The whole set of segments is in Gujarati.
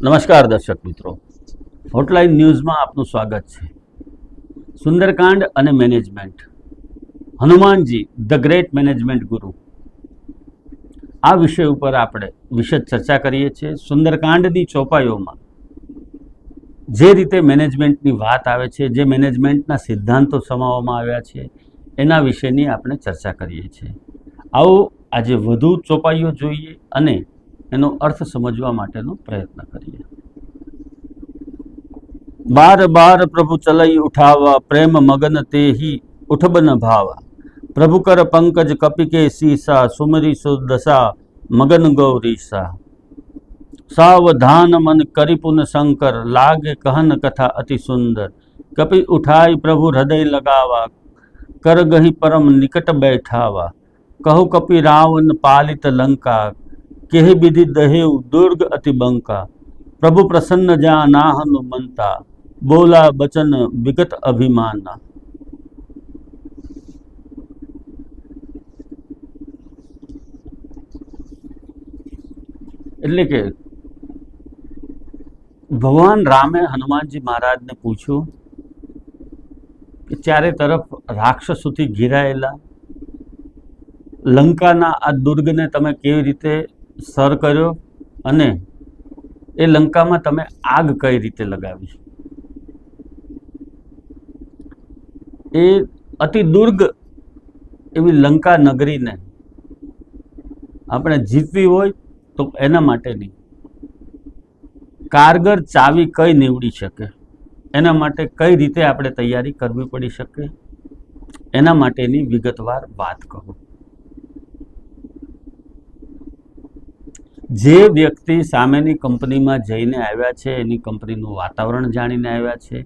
નમસ્કાર દર્શક મિત્રો, હોટલાઇન ન્યૂઝમાં આપનું સ્વાગત છે. સુંદરકાંડ અને management. Hanumanji the great management ગુરુ, આ વિષય ઉપર આપણે વિશદ ચર્ચા કરીએ છીએ. સુંદરકાંડની ચોપાઈઓમાં જે રીતે મેનેજમેન્ટની વાત આવે છે, જે મેનેજમેન્ટના સિદ્ધાંતો સમાવવામાં આવ્યા છે, એના વિશેની આપણે ચર્ચા કરીએ છીએ. આવો આજે વધુ ચોપાઈઓ જોઈએ અને એનો અર્થ સમજવા માટેનો પ્રયત્ન કરીએ. બાર બાર પ્રભુ ચલઈ ઉઠાવા, પ્રેમ મગન તે હી ઉઠબન ભાવા. પ્રભુ કર પંકજ કપિકે સીસા, સુમરી સુદશા મગન ગૌરીસા. સાવધાન મન કરિપુન શંકર, લાગે કહન કથા અતિ સુંદર. કપિ ઉઠાઈ પ્રભુ હૃદય લગાવા, કર ગહી પરમ નિકટ बैठावा. કહુ કપિ રાવણ પાલિત લંકા, કેહ વિધિ દહેવ दुर्ग अति बंका. प्रभु प्रसन्न जा नाहनु मनता, बोला बचन विगत अभिमाना. એટલે કે ભગવાન રામે હનુમાનજી મહારાજને પૂછ્યું કે ચારે તરફ રાક્ષસોથી ઘેરાયેલા લંકાના આ દુર્ગને તમે કેવી રીતે સર કર્યો અને એ લંકામાં તમે આગ કઈ રીતે લગાવી. એ અતિ દુર્ગ એવી લંકા નગરીને આપણે જીતવી હોય તો એના માટેની કારગર ચાવી કઈ નીવડી શકે, એના માટે કઈ રીતે આપણે તૈયારી કરવી પડી શકે, એના માટેની વિગતવાર વાત કહું. જે વ્યક્તિ સામેની કંપનીમાં જઈને આવ્યા છે, એની કંપનીનું વાતાવરણ જાણીને આવ્યા છે,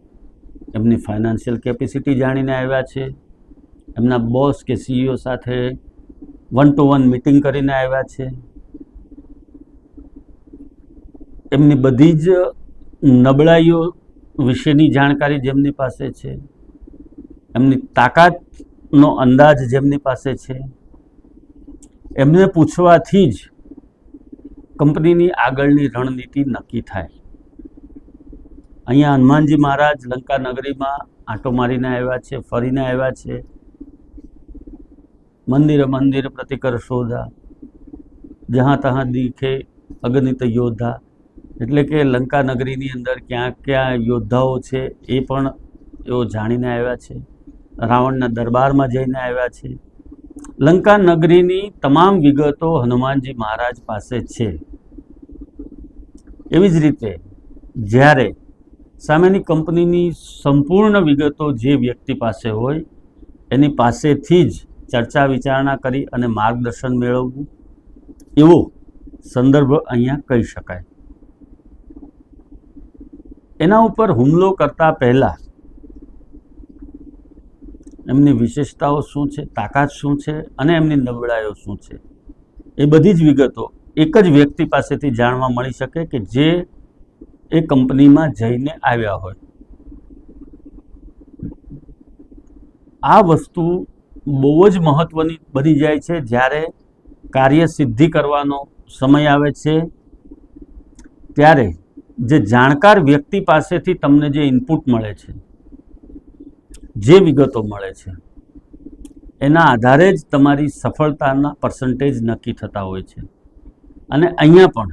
એમની ફાઇનાન્શિયલ કેપેસિટી જાણીને આવ્યા છે, એમના બોસ કે સીઈઓ સાથે 1-to-1 મીટિંગ કરીને આવ્યા છે, એમની બધી જ નબળાઈઓ વિશેની જાણકારી જેમની પાસે છે, એમની તાકાતનો અંદાજ જેમની પાસે છે, એમને પૂછવાથી જ કંપનીની આગળની રણનીતિ નક્કી થાય. અહીંયા હનુમાનજી મહારાજ લંકા નગરીમાં આંટો મારીને આવ્યા છે, ફરીને આવ્યા છે. મંદિર મંદિર પ્રતિકર શોધા, જહાં તહાં દીખે અગણિત યોદ્ધા. એટલે કે લંકા નગરીની અંદર ક્યાં ક્યાં યોદ્ધાઓ છે એ પણ એઓ જાણીને આવ્યા છે. રાવણના દરબારમાં જઈને આવ્યા છે. લંકા નગરીની તમામ વિગતો હનુમાનજી મહારાજ પાસે છે. એવી જ રીતે જ્યારે સામેની કંપનીની સંપૂર્ણ વિગતો જે વ્યક્તિ પાસે હોય એની પાસેથી જ ચર્ચા વિચારણા કરી અને માર્ગદર્શન મેળવવું, એવો સંદર્ભ અહીંયા કહી શકાય. એના ઉપર હુમલો કરતા પહેલા એમની વિશેષતાઓ શું છે, તાકાત શું છે અને એમની નબળાઈઓ શું છે, એ બધી જ વિગતો એક જ વ્યક્તિ પાસેથી જાણવા મળી શકે કે જે એ કંપનીમાં જઈને આવ્યા હોય. આ વસ્તુ બહુ જ મહત્વની બની જાય છે જ્યારે કાર્ય સિદ્ધિ કરવાનો સમય આવે છે. ત્યારે જે જાણકાર વ્યક્તિ પાસેથી તમને જે ઇનપુટ મળે છે, જે વિગતો મળે છે, એના આધારે જ તમારી સફળતાના પર્સન્ટેજ નક્કી થતા હોય છે. અને અહીંયા પણ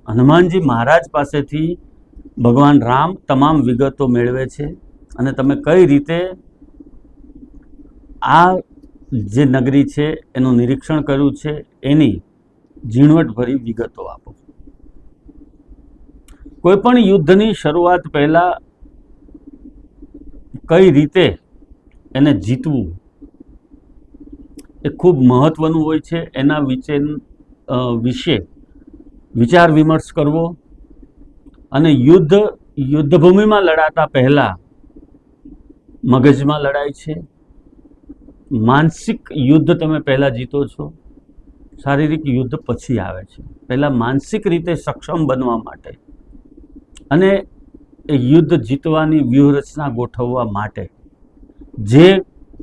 હનુમાનજી મહારાજ પાસેથી ભગવાન રામ તમામ વિગતો મેળવે છે અને તમે કઈ રીતે આ જે નગરી છે એનું નિરીક્ષણ કર્યું છે એની ઝીણવટભરી વિગતો આપો. કોઈ પણ યુદ્ધની શરૂઆત પહેલા કઈ રીતે એને જીતવું એ ખૂબ મહત્વનું હોય છે. એના વિશે વિચાર વિમર્શ કરવો અને યુદ્ધભૂમિમાં લડાતા પહેલા મગજમાં લડાય છે. માનસિક યુદ્ધ તમે પહેલા જીતો છો, શારીરિક યુદ્ધ પછી આવે છે. પહેલા માનસિક રીતે સક્ષમ બનવા માટે અને એ યુદ્ધ જીતવાની વ્યૂહરચના ગોઠવવા માટે જે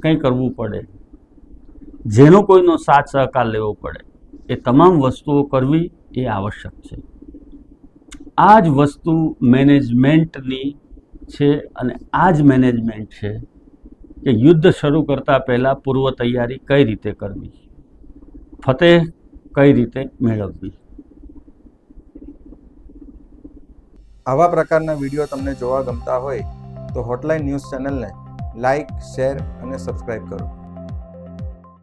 કંઈ કરવું પડે, જેનો કોઈનો સાથ સહકાર લેવો પડે, એ તમામ વસ્તુઓ કરવી એ આવશ્યક છે. આ જ વસ્તુ મેનેજમેન્ટની છે અને આ જ મેનેજમેન્ટ છે કે યુદ્ધ શરૂ કરતાં પહેલાં પૂર્વ તૈયારી કઈ રીતે કરવી, ફતેહ કઈ રીતે મેળવવી. આવા પ્રકારના વિડીયો તમને જોવા ગમતા હોય તો હોટલાઇન ન્યૂઝ ચેનલને લાઇક, શેર અને સબસ્ક્રાઇબ કરો.